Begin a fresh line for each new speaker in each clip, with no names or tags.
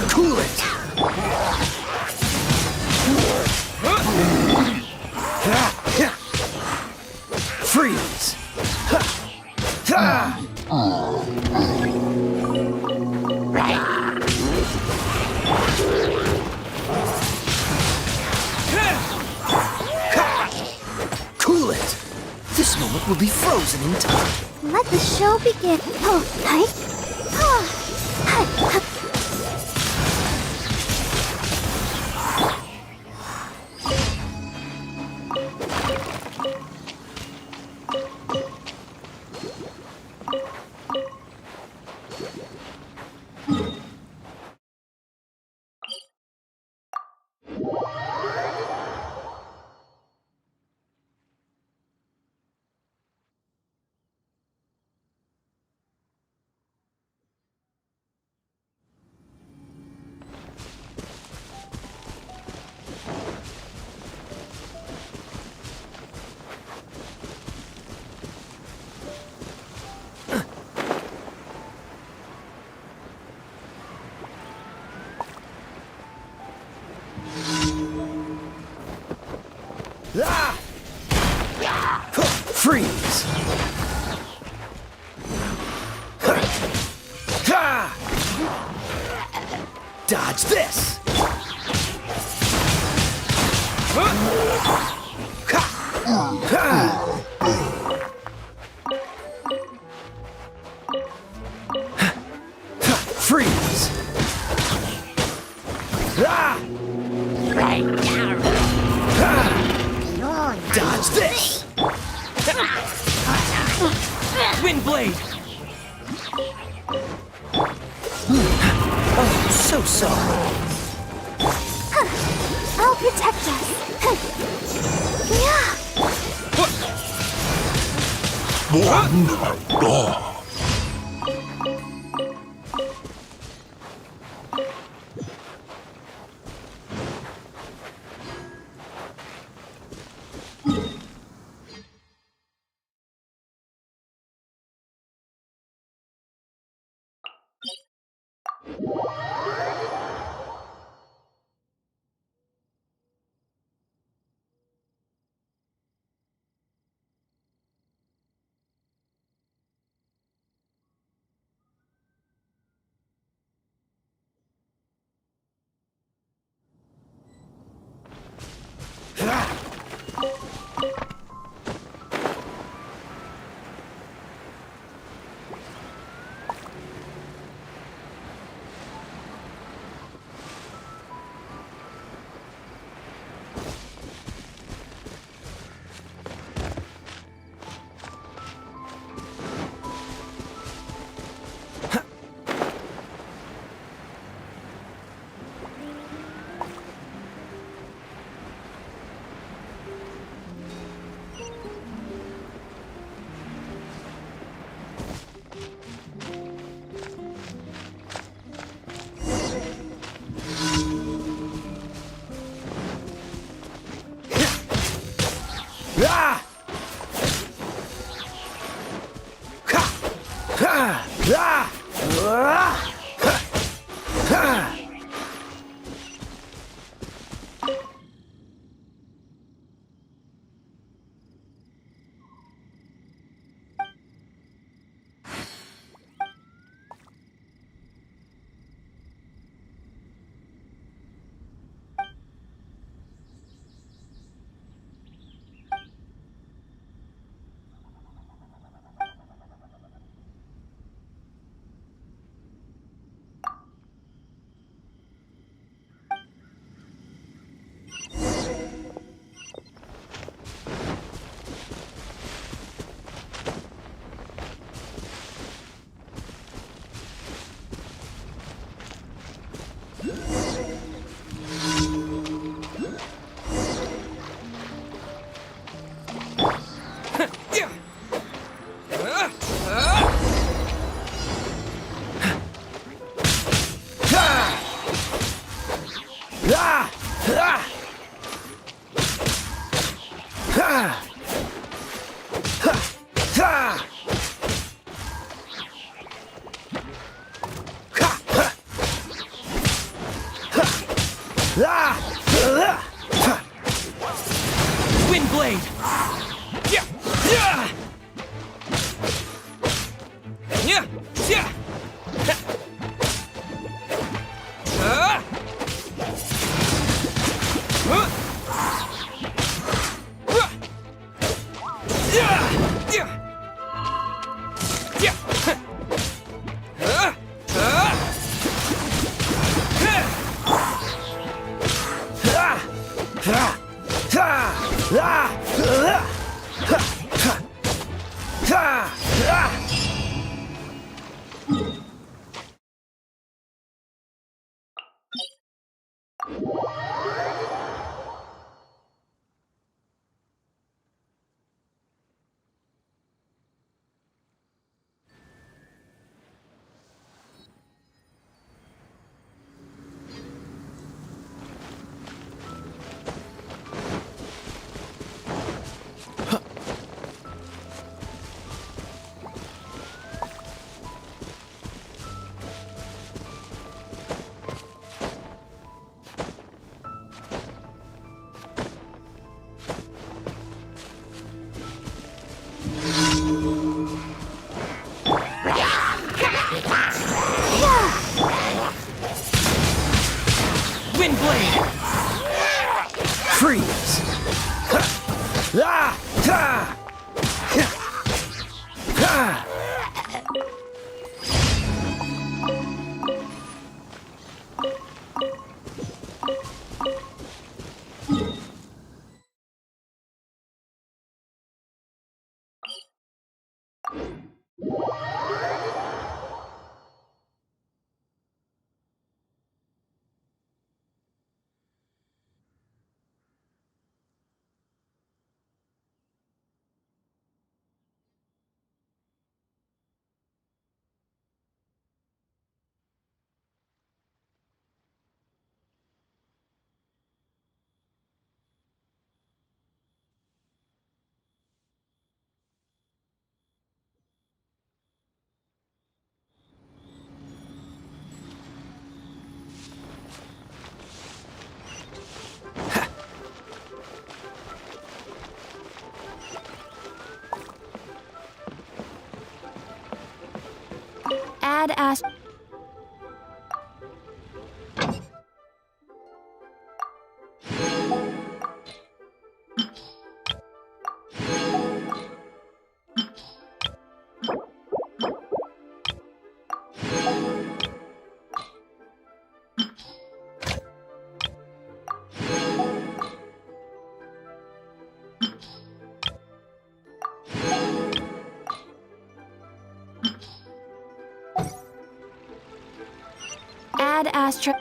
Cool it! Freeze! Cool it! This moment will be frozen in time.
Let the show begin. Oh, hi.
Freeze! Dodge this! Freeze! Dodge this! Wind blade! Oh, so sorry.
I'll protect us.
Wonderful.
Wind blade! Yeah! Yeah! Yeah! Yeah! Wind blade! Freeze!
Add Ast. Add Astra.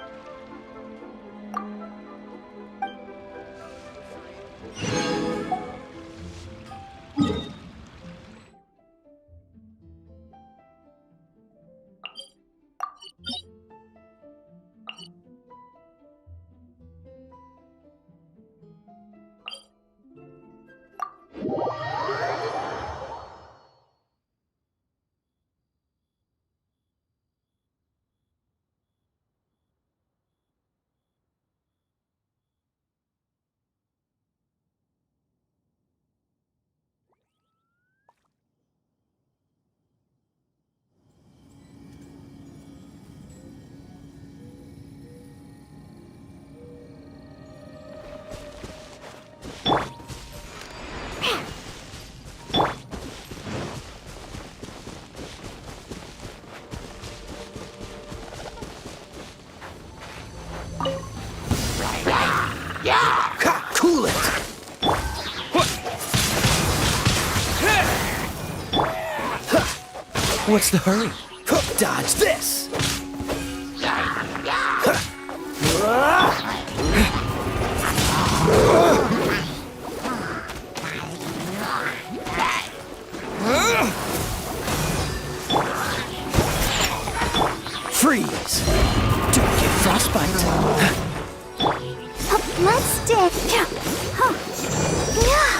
Cool it! What's the hurry? Dodge this! Freeze! Don't get frostbite.
Let's stick. Huh. Yeah.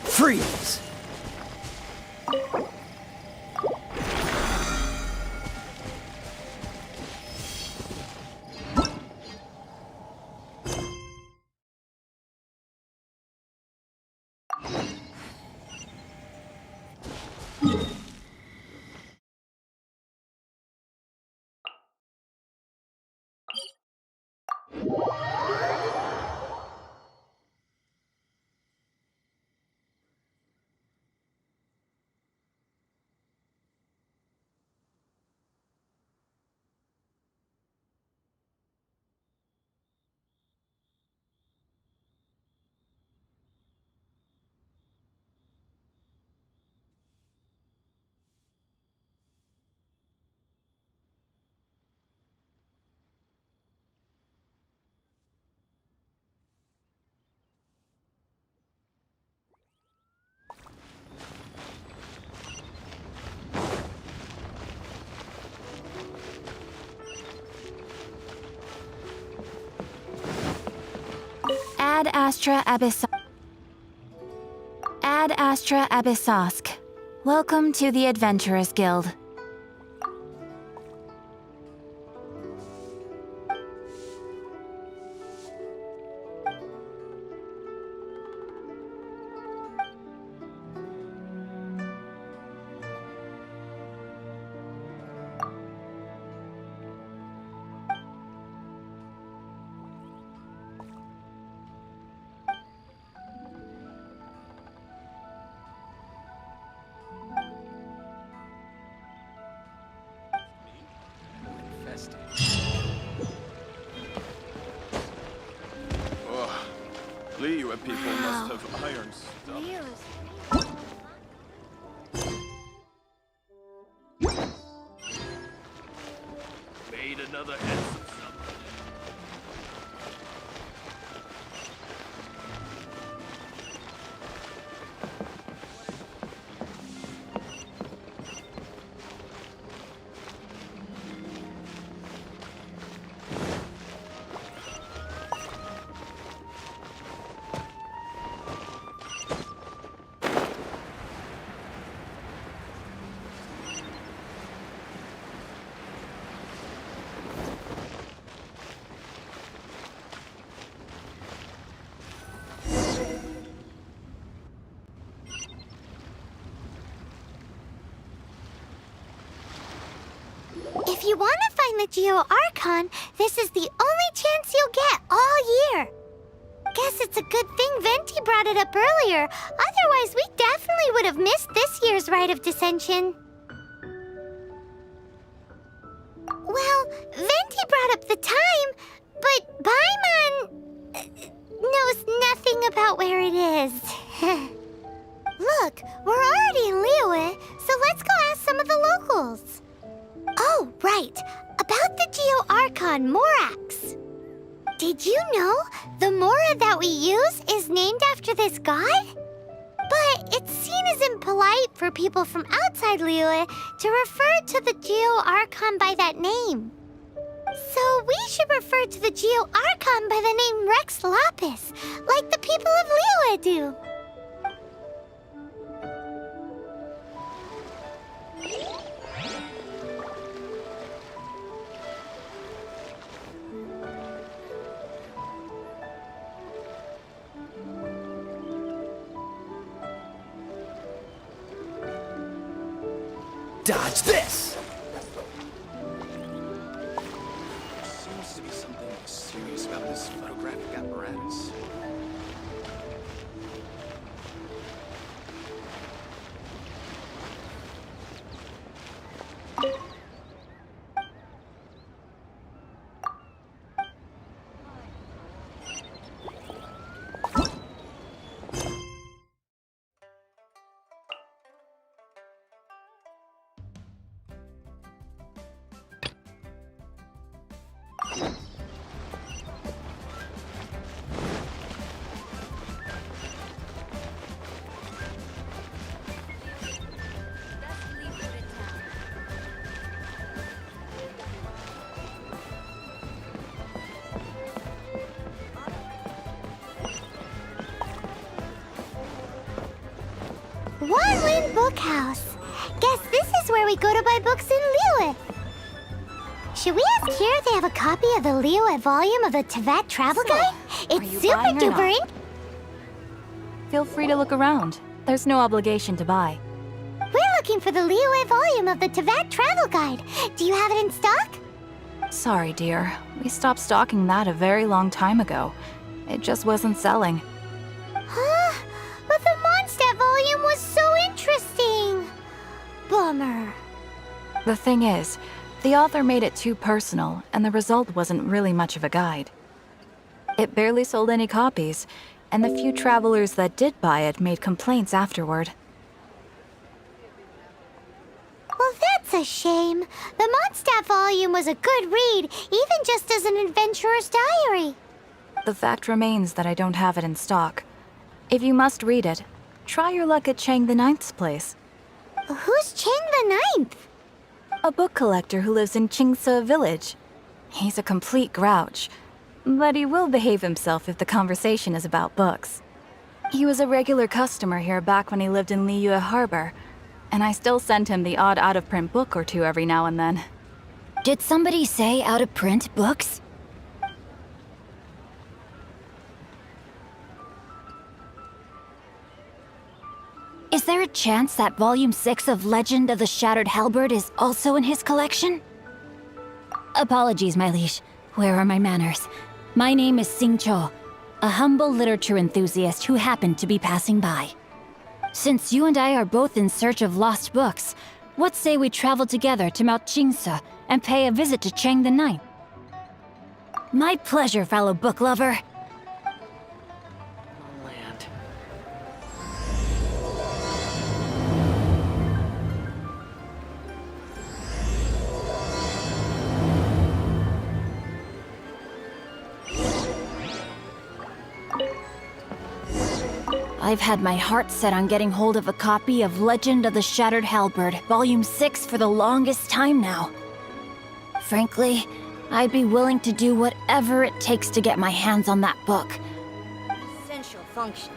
Freeze!
Ad Astra Abyssosk. Welcome to the Adventurers Guild.
Liyue people must have iron stuff. Made another handsome something.
If you want to find the Geo Archon, this is the only chance you'll get all year. Guess it's a good thing Venti brought it up earlier. Otherwise, we definitely would have missed this year's Rite of Dissension. Well, Venti brought up the time, but Paimon knows nothing about where it is. Look, we're already in Liyue, so let's go ask some of the locals. Oh, right. About the Geo Archon Morax. Did you know the Mora that we use is named after this god? But it's seen as impolite for people from outside Liyue to refer to the Geo Archon by that name. So we should refer to the Geo Archon by the name Rex Lapis, like the people of Liyue do.
Dodge this!
Seems to be something serious about this photographic apparatus.
book house. Guess this is where we go to buy books in Liyue. Should we ask here if they have a copy of the Liyue volume of the Teyvat Travel Guide?
are
It's
you
super
buying or not?
duper
Feel free to look around. There's no obligation to buy.
We're looking for the Liyue volume of the Teyvat Travel Guide. Do you have it in stock?
Sorry, dear. We stopped stocking that a very long time ago. It just wasn't selling.
Huh? But the Mondstadt volume was so interesting. Bummer.
The thing is, the author made it too personal, and the result wasn't really much of a guide. It barely sold any copies, and the few travelers that did buy it made complaints afterward.
Well, that's a shame. The Mondstadt volume was a good read, even just as an adventurer's diary.
The fact remains that I don't have it in stock. If you must read it, try your luck at Chang the Ninth's place.
Who's Chang the Ninth?
A book collector who lives in Qingse village. He's a complete grouch, but he will behave himself if the conversation is about books. He was a regular customer here back when he lived in Liyue Harbor, and I still send him the odd out-of-print book or two every now and then.
Did somebody say out-of-print books? Is there a chance that Volume 6 of Legend of the Shattered Halberd is also in his collection? Apologies, my liege. Where are my manners? My name is Sing Cho, a humble literature enthusiast who happened to be passing by. Since you and I are both in search of lost books, what say we travel together to Mount Qingse and pay a visit to Chang the Ninth? My pleasure, fellow book lover.
Land.
I've had my heart set on getting hold of a copy of Legend of the Shattered Halberd, Volume 6 for the longest time now. Frankly, I'd be willing to do whatever it takes to get my hands on that book.
Essential function.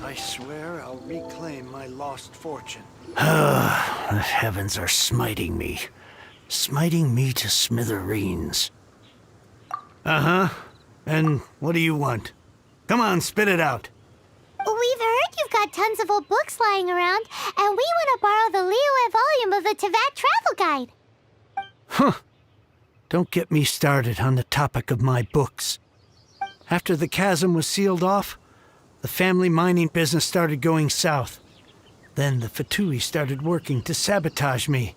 I swear I'll reclaim my lost fortune.
The heavens are smiting me. Smiting me to smithereens.
Uh-huh. And what do you want? Come on, spit it out.
We've heard you've got tons of old books lying around, and we want to borrow the Liyue volume of the Teyvat Travel Guide.
Huh. Don't get me started on the topic of my books. After the chasm was sealed off, the family mining business started going south. Then the Fatui started working to sabotage me.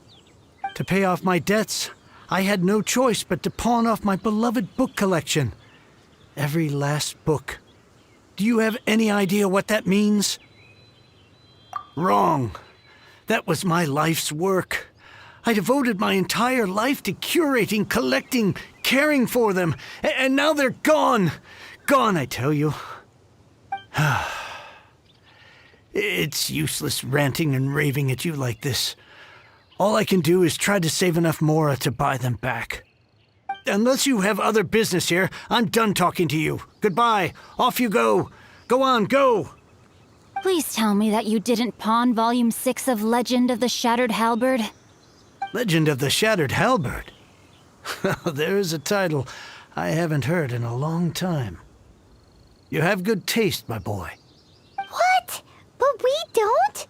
To pay off my debts, I had no choice but to pawn off my beloved book collection. Every last book. Do you have any idea what that means? Wrong. That was my life's work. I devoted my entire life to curating, collecting, caring for them, and now they're gone. Gone, I tell you. It's useless ranting and raving at you like this. All I can do is try to save enough Mora to buy them back. Unless you have other business here, I'm done talking to you. Goodbye. Off you go. Go on, go!
Please tell me that you didn't pawn Volume 6 of Legend of the Shattered Halberd.
Legend of the Shattered Halberd. There's a title I haven't heard in a long time. You have good taste, my boy.
What? But we don't?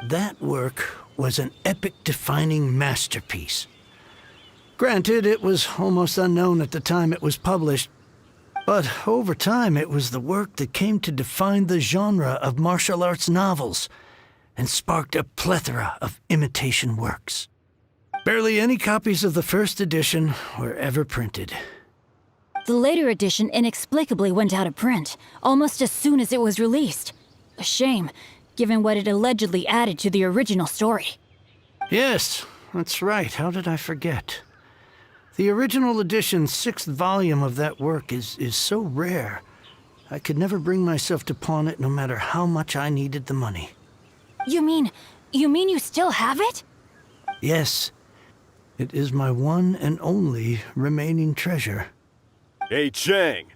That work was an epic-defining masterpiece. Granted, it was almost unknown at the time it was published, but over time it was the work that came to define the genre of martial arts novels and sparked a plethora of imitation works. Barely any copies of the first edition were ever printed.
The later edition inexplicably went out of print, almost as soon as it was released. A shame, given what it allegedly added to the original story.
Yes, that's right. How did I forget? The original edition's 6th volume of that work is so rare, I could never bring myself to pawn it no matter how much I needed the money.
You mean you still have it?
Yes, it is my one and only remaining treasure.
Hey, Chang!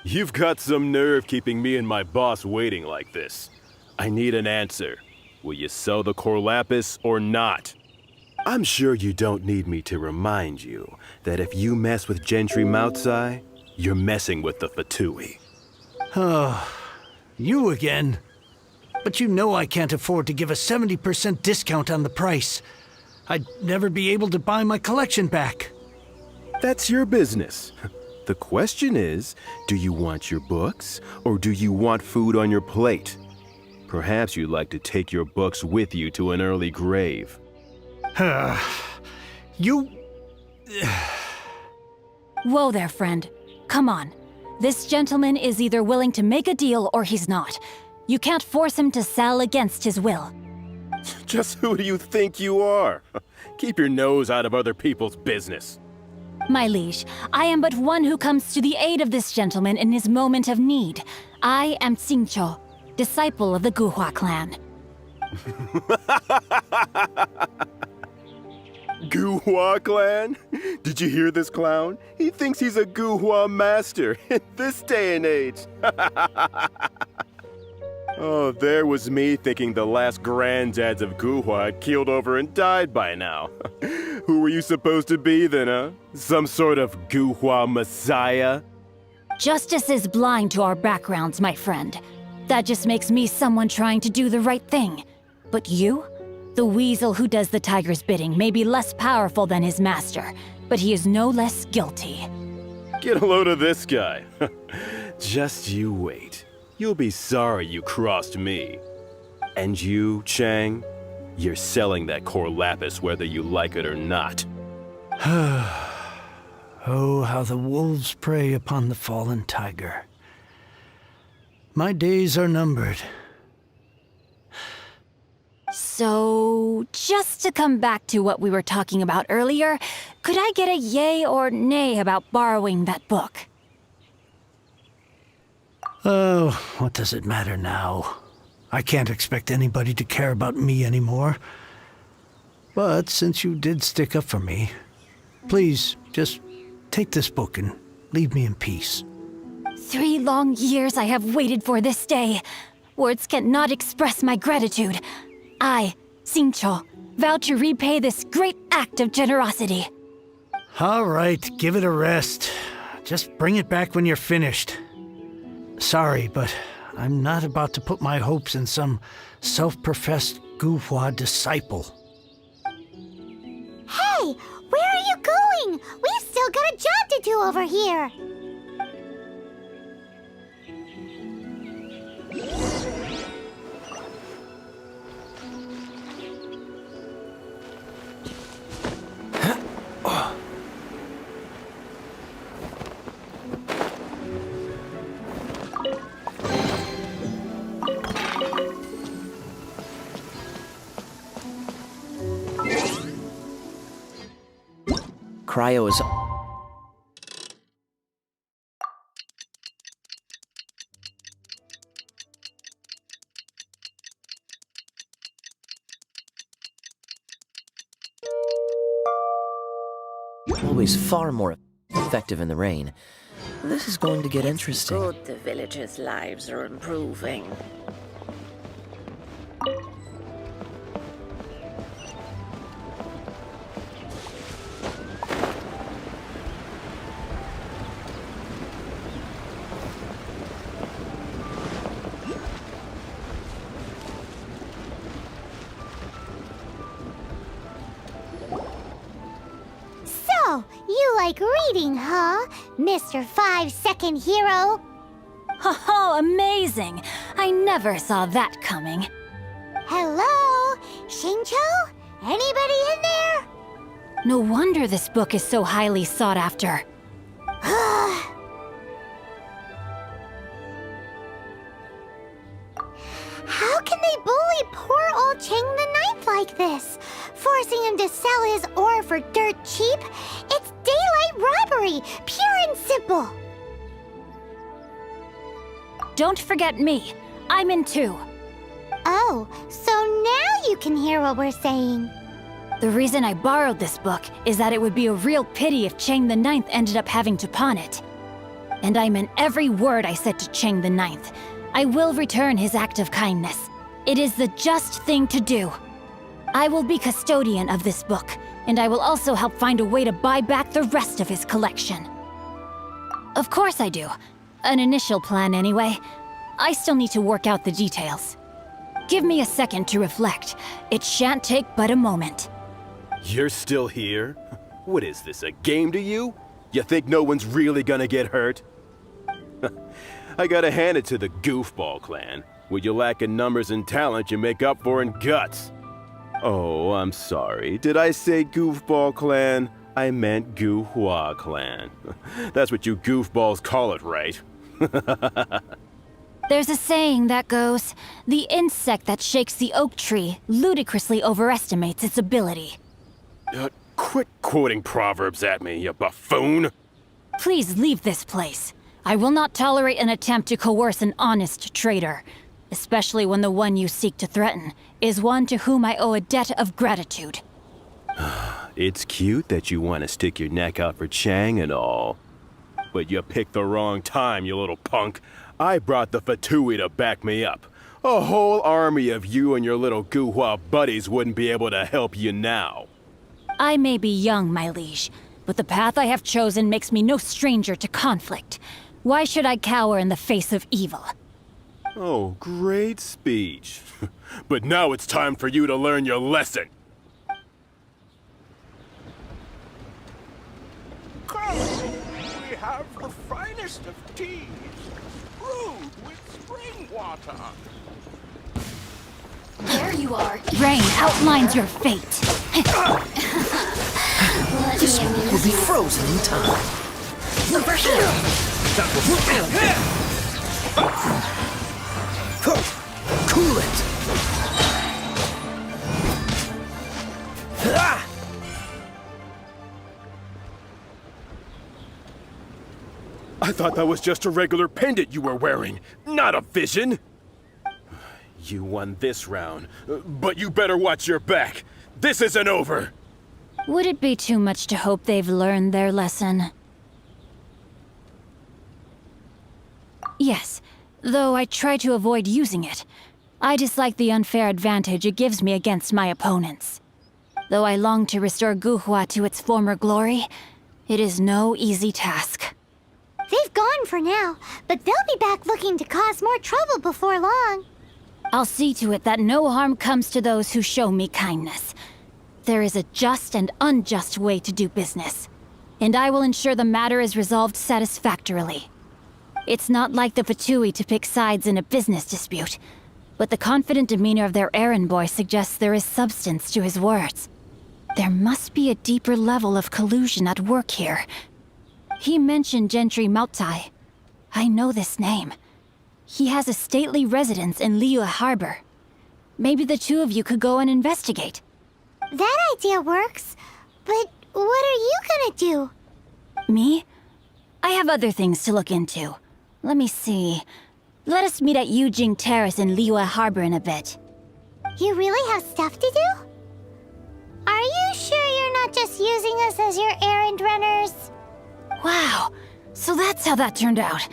You've got some nerve keeping me and my boss waiting like this. I need an answer. Will you sell the core lapis or not? I'm sure you don't need me to remind you that if you mess with Gentry Moutsai, you're messing with the Fatui.
Oh, you again? But you know I can't afford to give a 70% discount on the price. I'd never be able to buy my collection back.
That's your business. The question is, do you want your books, or do you want food on your plate? Perhaps you'd like to take your books with you to an early grave.
You...
Whoa there, friend. Come on. This gentleman is either willing to make a deal or he's not. You can't force him to sell against his will.
Just who do you think you are? Keep your nose out of other people's business.
My liege, I am but one who comes to the aid of this gentleman in his moment of need. I am Xingqiu, disciple of the Guhua clan.
Guhua clan? Did you hear this clown? He thinks he's a Guhua master in this day and age. Oh, there was me thinking the last granddads of Guhua had keeled over and died by now. Who were you supposed to be then, huh? Some sort of Guhua messiah?
Justice is blind to our backgrounds, my friend. That just makes me someone trying to do the right thing. But you? The weasel who does the tiger's bidding may be less powerful than his master, but he is no less guilty.
Get a load of this guy. Just you wait. You'll be sorry you crossed me. And you, Chang, you're selling that core lapis whether you like it or not.
Oh, how the wolves prey upon the fallen tiger. My days are numbered.
So, just to come back to what we were talking about earlier, could I get a yay or nay about borrowing that book?
Oh, what does it matter now? I can't expect anybody to care about me anymore. But since you did stick up for me, please, just take this book and leave me in peace.
3 long years I have waited for this day. Words cannot express my gratitude. I, Xingqiu, vow to repay this great act of generosity.
All right, give it a rest. Just bring it back when you're finished. Sorry, but I'm not about to put my hopes in some self-professed Guhua disciple.
Hey, where are you going? We've still got a job to do over here.
Cryo is... always far more effective in the rain. This is going to get interesting.
Good, the villagers' lives are improving.
So, you like reading, huh, Mr. 5-second hero?
Oh, amazing! I never saw that coming.
Hello? Shincho? Anybody in there?
No wonder this book is so highly sought after.
How can they bully poor old Chang the Ninth like this? Forcing him to sell his ore for dirt cheap? It's daylight robbery, pure and simple.
Don't forget me. I'm in too.
Oh, so now you can hear what we're saying.
The reason I borrowed this book is that it would be a real pity if Chang the Ninth ended up having to pawn it. And I meant every word I said to Chang the Ninth. I will return his act of kindness. It is the just thing to do. I will be custodian of this book, and I will also help find a way to buy back the rest of his collection. Of course I do. An initial plan, anyway. I still need to work out the details. Give me a second to reflect. It shan't take but a moment.
You're still here? What is this, a game to you? You think no one's really gonna get hurt? I gotta hand it to the Goofball Clan. What you lack in numbers and talent, you make up for in guts. Oh, I'm sorry. Did I say Goofball Clan? I meant Guhua Clan. That's what you goofballs call it, right?
There's a saying that goes, the insect that shakes the oak tree ludicrously overestimates its ability.
Quit quoting proverbs at me, you buffoon!
Please leave this place. I will not tolerate an attempt to coerce an honest trader, especially when the one you seek to threaten is one to whom I owe a debt of gratitude.
It's cute that you want to stick your neck out for Chang and all. But you picked the wrong time, you little punk. I brought the Fatui to back me up. A whole army of you and your little Guhua buddies wouldn't be able to help you now.
I may be young, my liege, but the path I have chosen makes me no stranger to conflict. Why should I cower in the face of evil?
Oh, great speech. But now it's time for you to learn your lesson.
We have the finest of teas, brewed with spring water.
There you are. Rain outlines your fate.
This smoke will be frozen in time.
Over here.
Cool it.
I thought that was just a regular pendant you were wearing, not a vision. You won this round, but you better watch your back. This isn't over.
Would it be too much to hope they've learned their lesson? Yes, though I try to avoid using it. I dislike the unfair advantage it gives me against my opponents. Though I long to restore Guhua to its former glory, it is no easy task.
They've gone for now, but they'll be back looking to cause more trouble before long.
I'll see to it that no harm comes to those who show me kindness. There is a just and unjust way to do business, and I will ensure the matter is resolved satisfactorily. It's not like the Fatui to pick sides in a business dispute, but the confident demeanor of their errand boy suggests there is substance to his words. There must be a deeper level of collusion at work here. He mentioned Gentry Mautai. I know this name. He has a stately residence in Liyue Harbor. Maybe the two of you could go and investigate.
That idea works, but what are you gonna do?
Me? I have other things to look into. Let me see. Let us meet at Yujing Terrace in Liyue Harbor in a bit.
You really have stuff to do? Are you sure you're not just using us as your errand runners?
Wow, So that's how that turned out.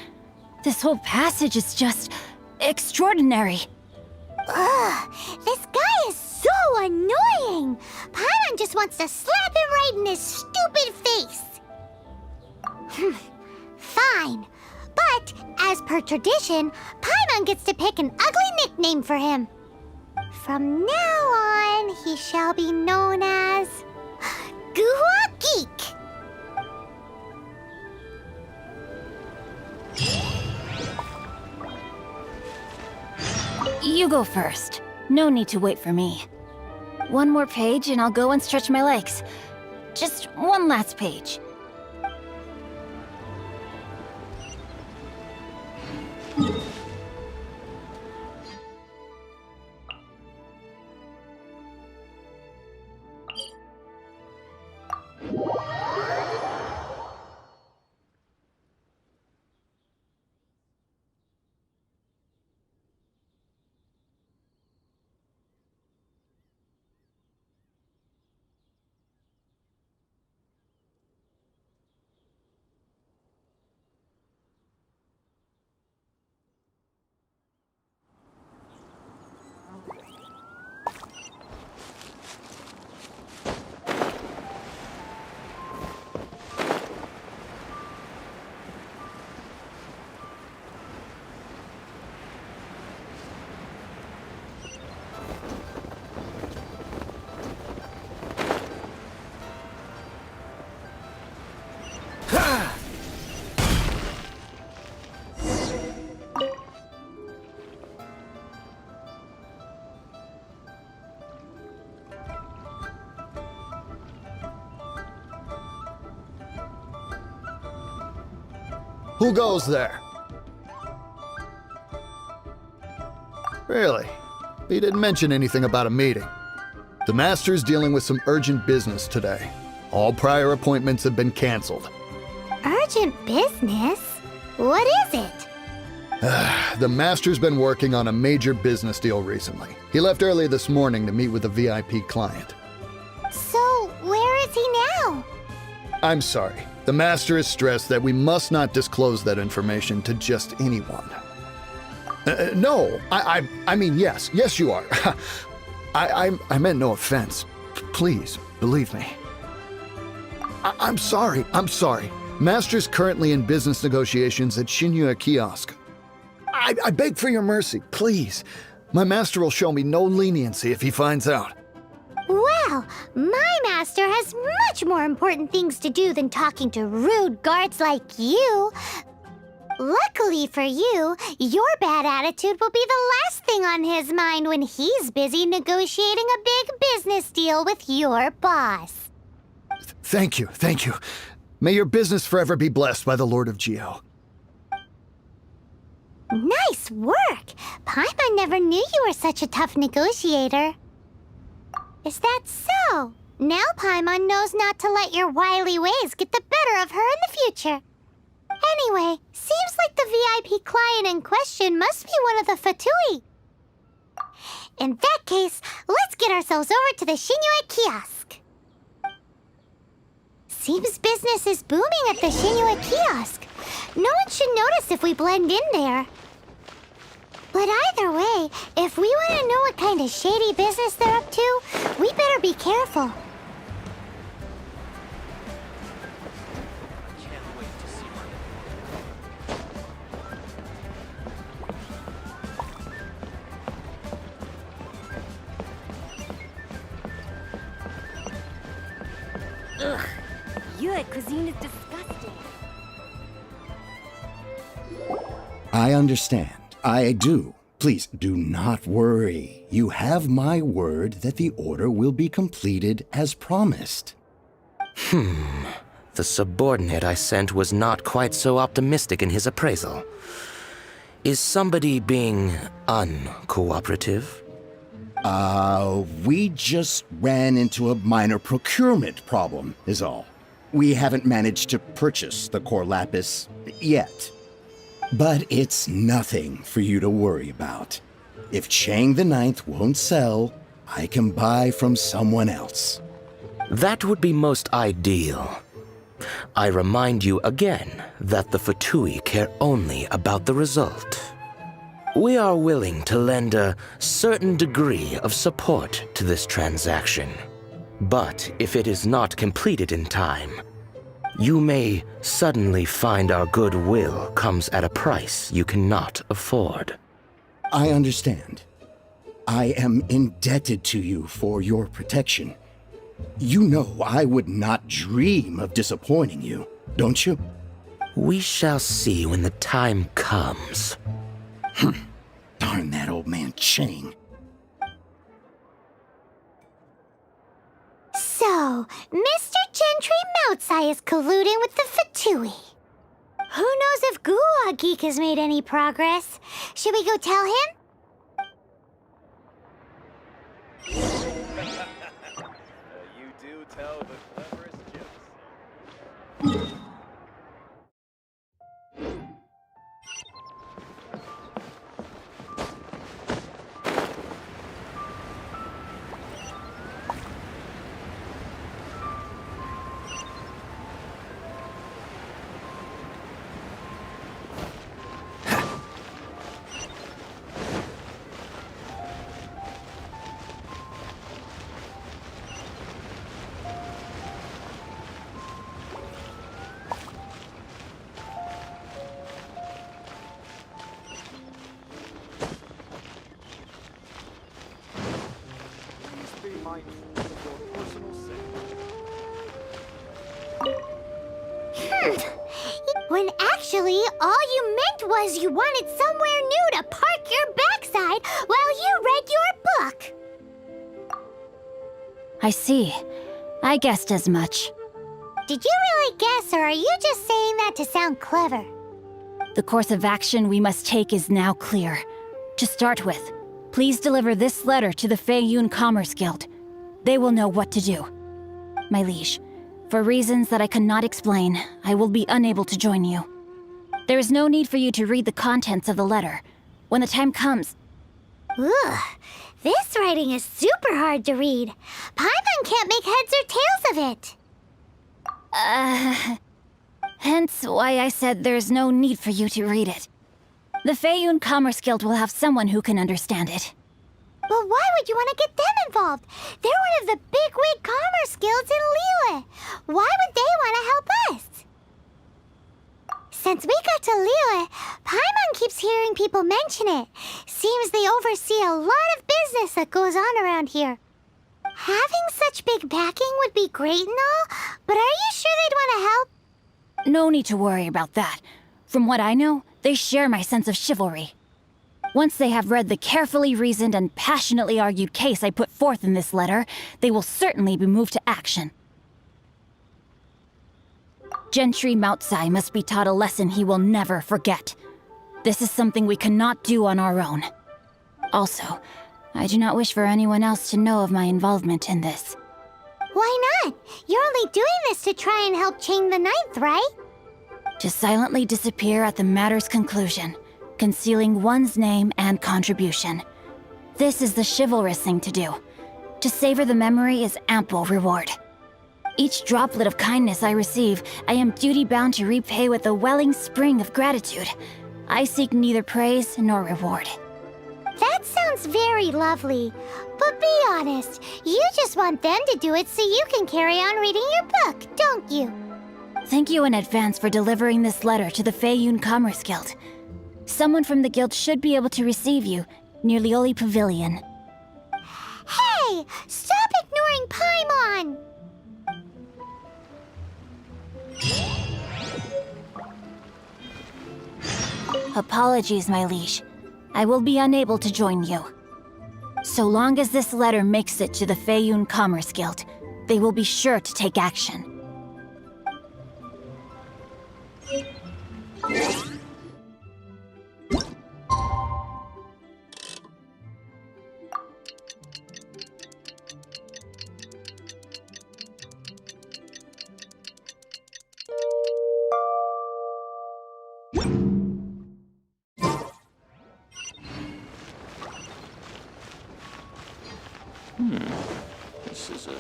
This whole passage is just extraordinary.
Ugh, this guy is so annoying! Paimon just wants to slap him right in his stupid face! Fine. But, as per tradition, Paimon gets to pick an ugly nickname for him. From now on, he shall be known as... Guhua Geek!
You go first. No need to wait for me. One more page and I'll go and stretch my legs. Just one last page.
Who goes there? Really? He didn't mention anything about a meeting. The Master's dealing with some urgent business today. All prior appointments have been canceled.
Urgent business? What is it?
The Master's been working on a major business deal recently. He left early this morning to meet with a VIP client.
So, where is he now?
I'm sorry. The Master is stressed that we must not disclose that information to just anyone. No, I mean, yes. Yes, you are. I meant no offense. Please, believe me. I'm sorry. Master's currently in business negotiations at Liyue Kiosk. I beg for your mercy, please. My master will show me no leniency if he finds out.
Well, my master has much more important things to do than talking to rude guards like you. Luckily for you, your bad attitude will be the last thing on his mind when he's busy negotiating a big business deal with your boss.
Thank you. May your business forever be blessed by the Lord of Geo.
Nice work! Paimon never knew you were such a tough negotiator. Is that so? Now Paimon knows not to let your wily ways get the better of her in the future. Anyway, seems like the VIP client in question must be one of the Fatui. In that case, let's get ourselves over to the Liyue Kiosk. Seems business is booming at the Liyue Kiosk. No one should notice if we blend in there. But either way, if we want to know what kind of shady business they're up to, we better be careful.
Ugh, Liyue cuisine is disgusting.
I understand. I do. Please do not worry. You have my word that the order will be completed as promised.
The subordinate I sent was not quite so optimistic in his appraisal. Is somebody being uncooperative?
We just ran into a minor procurement problem, is all. We haven't managed to purchase the core lapis yet. But it's nothing for you to worry about. If Chang the Ninth won't sell, I can buy from someone else.
That would be most ideal. I remind you again that the Fatui care only about the result. We are willing to lend a certain degree of support to this transaction. But if it is not completed in time, you may suddenly find our goodwill comes at a price you cannot afford.
I understand. I am indebted to you for your protection. You know I would not dream of disappointing you, don't you?
We shall see when the time comes.
Darn that old man Chang.
So, Mr. Gentry Moutsai is colluding with the Fatui. Who knows if Guwa Geek has made any progress? Should we go tell him?
You do tell the cleverest jokes.
When actually, all you meant was you wanted somewhere new to park your backside while you read your book.
I see. I guessed as much.
Did you really guess, or are you just saying that to sound clever?
The course of action we must take is now clear. To start with, please deliver this letter to the Feiyun Commerce Guild. They will know what to do. My liege, for reasons that I cannot explain, I will be unable to join you. There is no need for you to read the contents of the letter. When the time comes...
Ugh, this writing is super hard to read. Paimon can't make heads or tails of it.
Hence why I said there's no need for you to read it. The Feiyun Commerce Guild will have someone who can understand it.
But why would you want to get them involved? They're one of the bigwig commerce guilds in Liyue. Why would they want to help us? Since we got to Liyue, Paimon keeps hearing people mention it. Seems they oversee a lot of business that goes on around here. Having such big backing would be great and all, but are you sure they'd want to help?
No need to worry about that. From what I know, they share my sense of chivalry. Once they have read the carefully reasoned and passionately argued case I put forth in this letter, they will certainly be moved to action. Gentry Moutsai must be taught a lesson he will never forget. This is something we cannot do on our own. Also, I do not wish for anyone else to know of my involvement in this.
Why not? You're only doing this to try and help Chang the Ninth, right?
To silently disappear at the matter's conclusion, concealing one's name and contribution. This is the chivalrous thing to do. To savor the memory is ample reward. Each droplet of kindness I receive, I am duty-bound to repay with a welling spring of gratitude. I seek neither praise nor reward.
That sounds very lovely. But be honest, you just want them to do it so you can carry on reading your book, don't you?
Thank you in advance for delivering this letter to the Feiyun Commerce Guild. Someone from the guild should be able to receive you near Liyue Pavilion.
Hey! Stop ignoring Paimon!
Apologies, my liege. I will be unable to join you. So long as this letter makes it to the Feiyun Commerce Guild, they will be sure to take action.
This is a...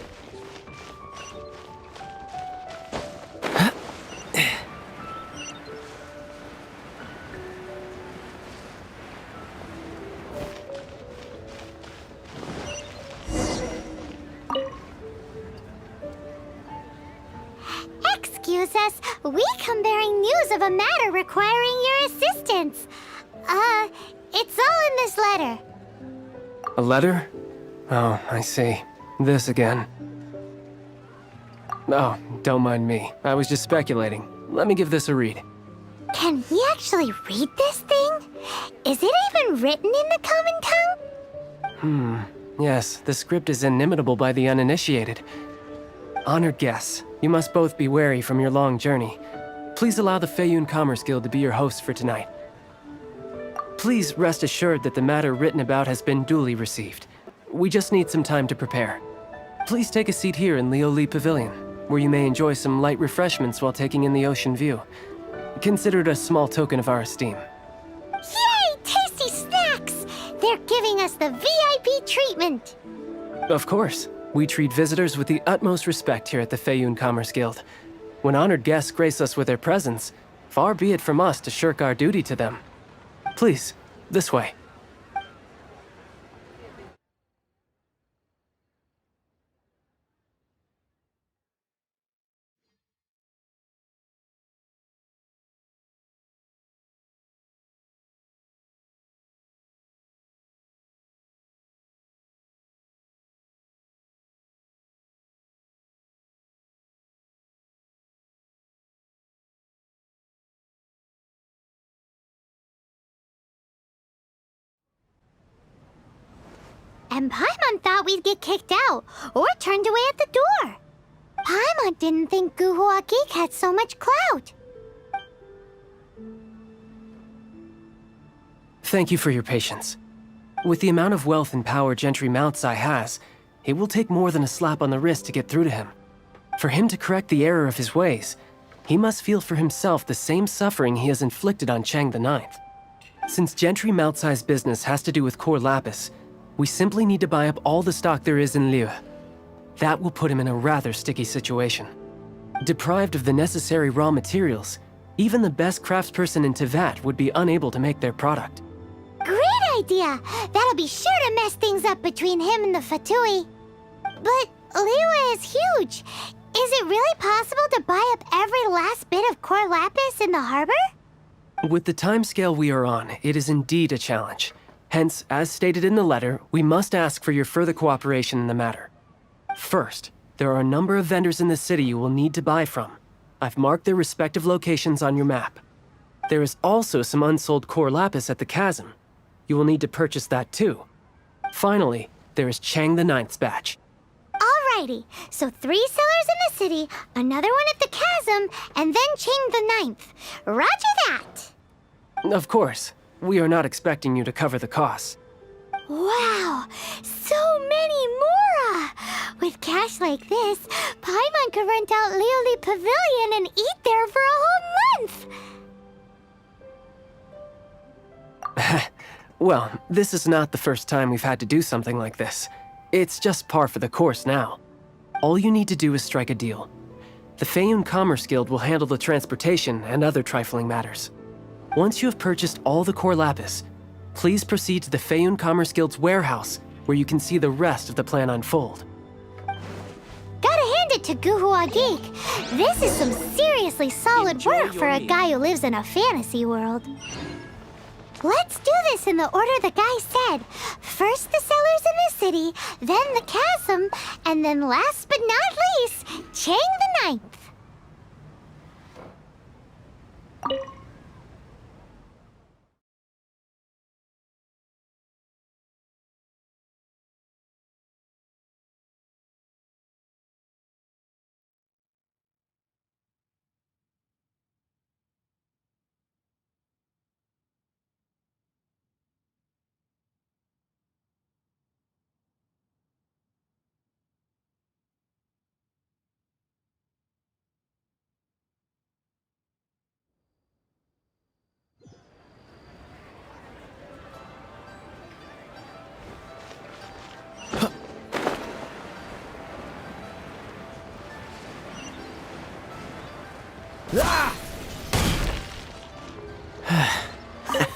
Princess. We come bearing news of a matter requiring your assistance. It's all in this letter.
A letter? Oh, I see. This again. Oh, don't mind me. I was just speculating. Let me give this a read.
Can we actually read this thing? Is it even written in the common tongue?
Yes, the script is inimitable by the uninitiated. Honored guests, you must both be wary from your long journey. Please allow the Feiyun Commerce Guild to be your host for tonight. Please rest assured that the matter written about has been duly received. We just need some time to prepare. Please take a seat here in Liyue Pavilion, where you may enjoy some light refreshments while taking in the ocean view. Consider it a small token of our esteem.
Yay! Tasty snacks! They're giving us the VIP treatment.
Of course. We treat visitors with the utmost respect here at the Feiyun Commerce Guild. When honored guests grace us with their presence, far be it from us to shirk our duty to them. Please, this way.
And Paimon thought we'd get kicked out, or turned away at the door. Paimon didn't think Guhua Geek had so much clout.
Thank you for your patience. With the amount of wealth and power Gentry Moutsai has, it will take more than a slap on the wrist to get through to him. For him to correct the error of his ways, he must feel for himself the same suffering he has inflicted on Chang the Ninth. Since Gentry Moutsai's business has to do with core lapis, we simply need to buy up all the stock there is in Liyue. That will put him in a rather sticky situation. Deprived of the necessary raw materials, even the best craftsperson in Tevat would be unable to make their product.
Great idea! That'll be sure to mess things up between him and the Fatui. But Liyue is huge. Is it really possible to buy up every last bit of core lapis in the harbor?
With the timescale we are on, it is indeed a challenge. Hence, as stated in the letter, we must ask for your further cooperation in the matter. First, there are a number of vendors in the city you will need to buy from. I've marked their respective locations on your map. There is also some unsold core lapis at the chasm. You will need to purchase that too. Finally, there is Chang the Ninth's batch.
Alrighty, so 3 sellers in the city, another one at the chasm, and then Chang the Ninth. Roger that!
Of course. We are not expecting you to cover the costs.
Wow, so many Mora! With cash like this, Paimon could rent out Liyue Pavilion and eat there for a whole month!
Well, this is not the first time we've had to do something like this. It's just par for the course now. All you need to do is strike a deal. The Feiyun Commerce Guild will handle the transportation and other trifling matters. Once you have purchased all the core lapis, please proceed to the Feiyun Commerce Guild's warehouse, where you can see the rest of the plan unfold.
Gotta hand it to Guhua Geek. This is some seriously solid work for a guy who lives in a fantasy world. Let's do this in the order the guy said. First the sellers in the city, then the chasm, and then last but not least, Chang the Ninth.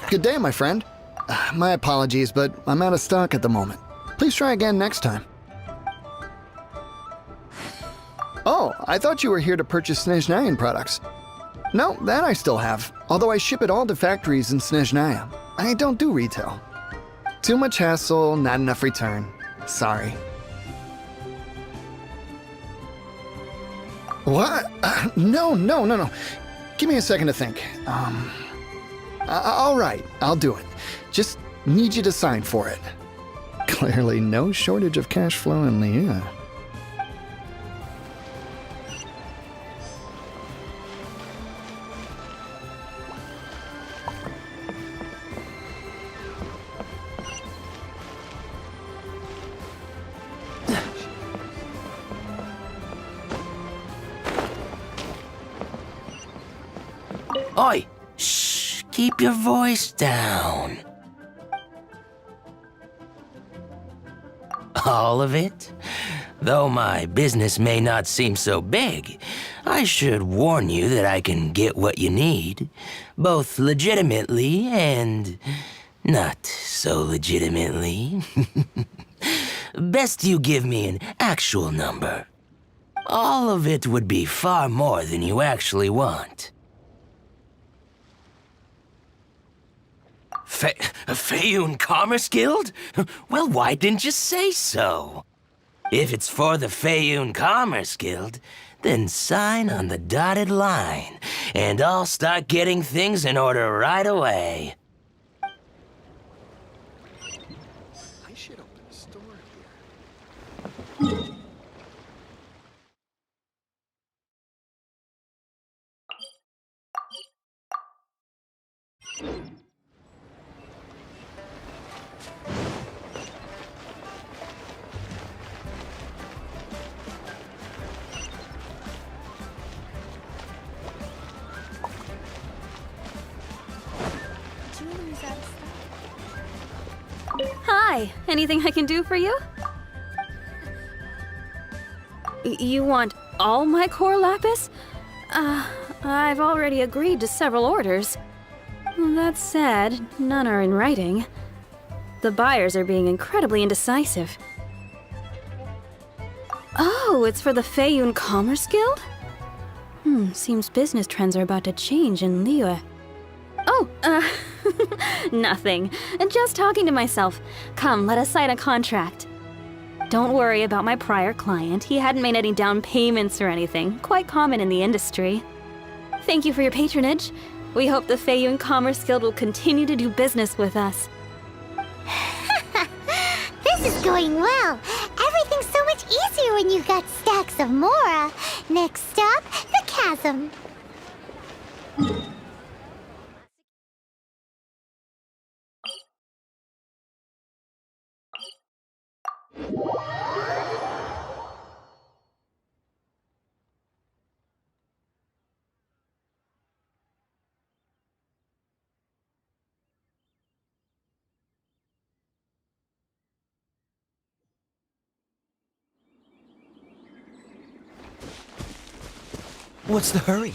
Good day, my friend. My apologies, but I'm out of stock at the moment. Please try again next time. Oh, I thought you were here to purchase Snezhnayan products. No, that I still have, although I ship it all to factories in Snezhnaya. I don't do retail. Too much hassle, not enough return. Sorry. What? No. Give me a second to think. All right, I'll do it. Just need you to sign for it. Clearly no shortage of cash flow in Liyue.
Oi! Shh! Keep your voice down. All of it? Though my business may not seem so big, I should warn you that I can get what you need, both legitimately and not so legitimately. Best you give me an actual number. All of it would be far more than you actually want. Feiyun Commerce Guild? Well, why didn't you say so? If it's for the Feiyun Commerce Guild, then sign on the dotted line, and I'll start getting things in order right away.
I should open a store here.
Hi, anything I can do for you? You want all my core lapis? I've already agreed to several orders. That said, none are in writing. The buyers are being incredibly indecisive. Oh, it's for the Feiyun Commerce Guild? Seems business trends are about to change in Liyue. Oh, nothing. Just talking to myself. Come, let us sign a contract. Don't worry about my prior client. He hadn't made any down payments or anything. Quite common in the industry. Thank you for your patronage. We hope the Feiyun Commerce Guild will continue to do business with us.
This is going well. Everything's so much easier when you've got stacks of Mora. Next stop, the chasm.
What's the hurry?